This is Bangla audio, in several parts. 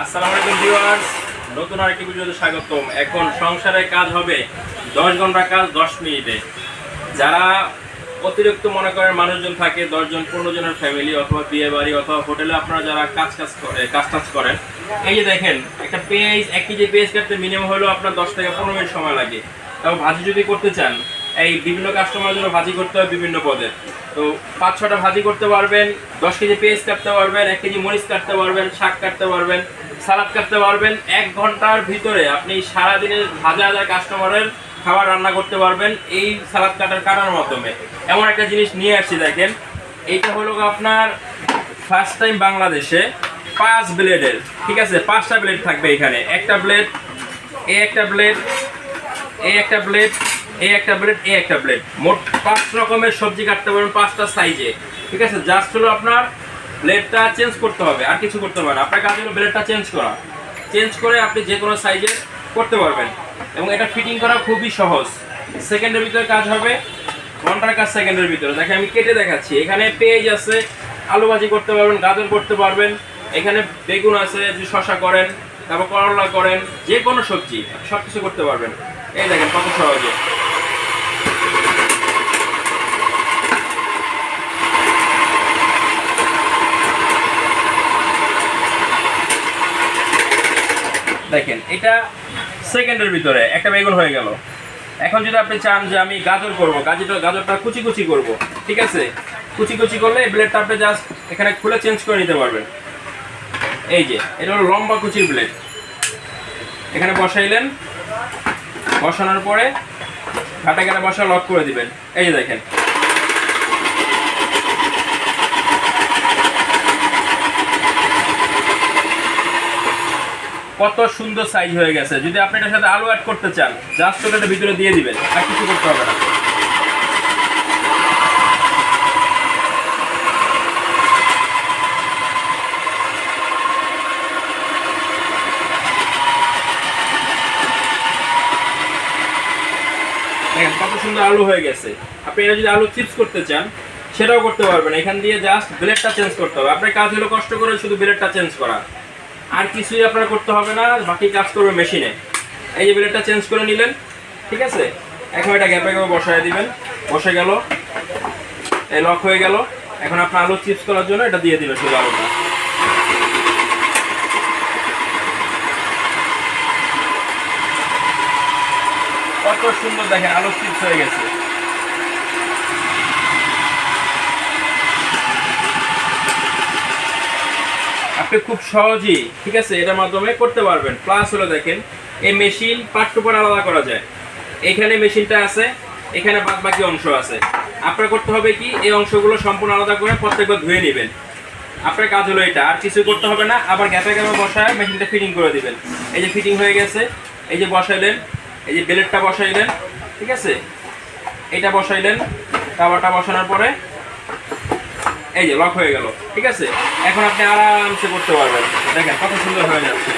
আসসালামু আলাইকুম ভিউয়ার্স, নতুন আরেকটি ভিডিওতে স্বাগতম। এখন সংসারের কাজ হবে 10 ঘন্টা কাজ 10 মিনিটে। যারা অতিরিক্ত মনে করেন মানুষজন থাকে, 10 জন 15 জনের ফ্যামিলি অথবা বিয়ে বাড়ি অথবা হোটেলে আপনারা যারা কাজ করেন, এই যে দেখেন একটা পেঁয়াজ 1 কেজি পেঁয়াজ কাটতে মিনিমাম হলো আপনার 10 থেকে 15 মিনিট সময় লাগে। তাও ভাজি যদি করতে চান, এই বিভিন্ন কাস্টমারের জন্য ভাজি করতে হয় বিভিন্ন পদের, তো 5-6টা ভাজি করতে পারবেন, 10 কেজি পেঁয়াজ কাটতে পারবেন, 1 কেজি মরিচ কাটতে পারবেন, শাক কাটতে পারবেন, সালাদ কাটতে পারবেন। 1 ঘন্টার ভিতরে আপনি সারাদিনের হাজার হাজার কাস্টমারের খাবার রান্না করতে পারবেন এই সালাদ কাটার মাধ্যমে। এমন একটা জিনিস নিয়ে আসছি, দেখেন এইটা হলো আপনার ফার্স্ট টাইম বাংলাদেশে 5 ব্লেডের, ঠিক আছে, 5টা ব্লেড থাকবে এখানে। একটা ব্লেড, একটা ব্লেড, একটা ব্লেড, একটা ব্লেড, একটা ব্লেড, মোট 5 রকমের সবজি কাটতে পারবেন 5টা সাইজে, ঠিক আছে। জাস্ট হলো আপনার ব্লেডটা চেঞ্জ করতে হবে, আর কিছু করতে হবে না। আপনার কাজ হলো ব্লেডটা চেঞ্জ করে আপনি যে কোনো সাইজের করতে পারবেন, এবং এটা ফিটিং করা খুবই সহজ। সেকেন্ডের ভিতরে কাজ হবে, ঘন্টার কাজ সেকেন্ডের ভিতরে। দেখেন আমি কেটে দেখাচ্ছি। এখানে পেঁয়াজ আছে, আলু ভাজি করতে পারবেন, গাজর করতে পারবেন, এখানে বেগুন আছে, যদি শশা করেন, তারপর করলা করেন, যে কোনো সবজি সব কিছু করতে পারবেন। এই দেখেন কত সহজে। দেখেন এটা সেকেন্ডের ভিতরে একটা বেগুন হয়ে গেল। এখন যদি আপনি চান যে আমি গাজর করবো, গাজরটা কুচি কুচি করবো, ঠিক আছে, কুচি কুচি করলে এই ব্লেডটা আপনি জাস্ট এখানে খুলে চেঞ্জ করে নিতে পারবেন। এই যে এটা হলো লম্বা কুচির ব্লেড, এখানে বসাইলেন, বসানোর পরে ঘাটা বসা লক করে দিবেন। এই যে দেখেন কত সুন্দর সাইজ হয়ে গেছে। যদি আপনি এটার সাথে আলু অ্যাড করতে চান, জাস্ট ওটা ভিতরে দিয়ে দিবেন, আর কিছু করতে হবে না। দেখেন কত সুন্দর আলু হয়ে গেছে। আপনি এটা যদি আলু চিপস করতে চান সেটাও করতে পারবেন। এখান দিয়ে জাস্ট ব্লেডটা চেঞ্জ করতে হবে। আপনার কাজ হলো কষ্ট করে শুধু ব্লেডটা চেঞ্জ করা, আর কিছুই আপনার করতে হবে না, বাকি কাজ করবে মেশিনে। এই যে ব্লেডটা চেঞ্জ করে নিলেন, ঠিক আছে। এখন এটা গ্যাপে বসায় দিবেন, বসে গেল, এই লক হয়ে গেল। এখন আপনার আলু চিপস করার জন্য এটা দিয়ে দিবেন, শুধু আলুটা। কত সুন্দর দেখেন আলু চিপস হয়ে গেছে। আপনি খুব সহজেই, ঠিক আছে, এটার মাধ্যমে করতে পারবেন। প্লাস হলো দেখেন এই মেশিন পার্ট টু পার্ট আলাদা করা যায়। এখানে মেশিনটা আছে, এখানে বাদ বাকি অংশ আছে। আপনার করতে হবে কি, এই অংশগুলো সম্পূর্ণ আলাদা করে প্রত্যেকবার ধুয়ে নেবেন। আপনার কাজ হলো এটা, আর কিছু করতে হবে না। আবার গ্যাপে বসায় মেশিনটা ফিটিং করে দিবেন। এই যে ফিটিং হয়ে গেছে, এই যে বসাইলেন, এই যে ব্লেডটা বসাইলেন, ঠিক আছে, এইটা বসাইলেন, কাভারটা বসানোর পরে এই যে লক হয়ে গেল, ঠিক আছে। এখন আপনি আরামসে করতে পারবেন। দেখেন কত সুন্দর হয়ে যাচ্ছে।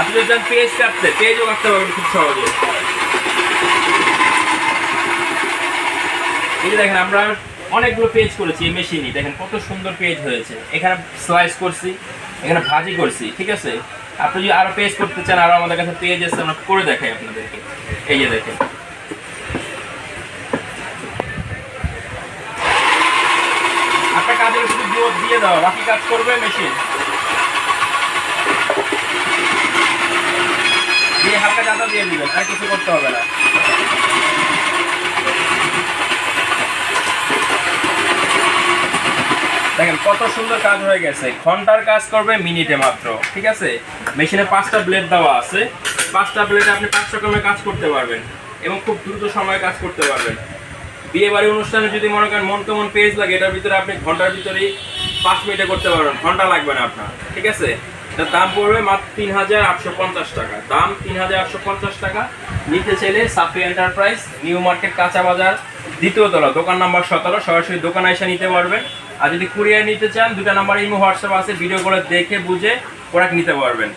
আপনি যদি চান পেঁয়াজ কাটতে, পেঁয়াজও কাটতে পারবেন খুব সহজে। এই যে দেখেন আমরা অনেকগুলো পেঁয়াজ করেছি এই মেশিনই। দেখেন কত সুন্দর পেঁয়াজ হয়েছে। এখানে স্লাইস করছি, এখানে ভাজি করছি, ঠিক আছে। আপনি যদি আরো পেঁয়াজ করতে চান, আরো আমাদের কাছে পেঁয়াজ আছে, আমরা করে দেখাই আপনাদেরকে। এই যে দেখেন আপনার কাজের শুধু দিয়ে দেওয়া, বাকি কাজ করবে মেশিন। দিয়ে হালকা জাতা দিয়ে দিবেন, আর কিছু করতে হবে না। দেখেন কত সুন্দর কাজ হয়ে গেছে। ঘন্টার কাজ করবে মিনিটে মাত্র, ঠিক আছে। মেশিনে 5টা ব্লেড দেওয়া আছে, 5টা ব্লেডে আপনি 5 রকমের কাজ করতে পারবেন, এবং খুব দ্রুত সময়ে কাজ করতে পারবেন। বিয়ে বাড়ি অনুষ্ঠানে যদি মনে করেন মন কেমন পেজ লাগে, এটার ভিতরে আপনি ঘন্টার ভিতরেই 5 মিনিটে করতে পারবেন, ঘন্টা লাগবে না আপনার, ঠিক আছে। এটার দাম পড়বে মাত্র 3850 টাকা। দাম 3850 টাকা। নিতে চাইলে সাফি এন্টারপ্রাইজ, নিউ মার্কেট, কাঁচা বাজার, 2য় তলা, দোকান নাম্বার 17। সরাসরি দোকানে এসে নিতে পারবেন। আর যদি কুরিয়ার নিতে চান, 2টা নাম্বার ইমো হোয়াটসঅ্যাপ আছে, ভিডিও করে দেখে বুঝে প্রোডাক্ট নিতে পারবেন।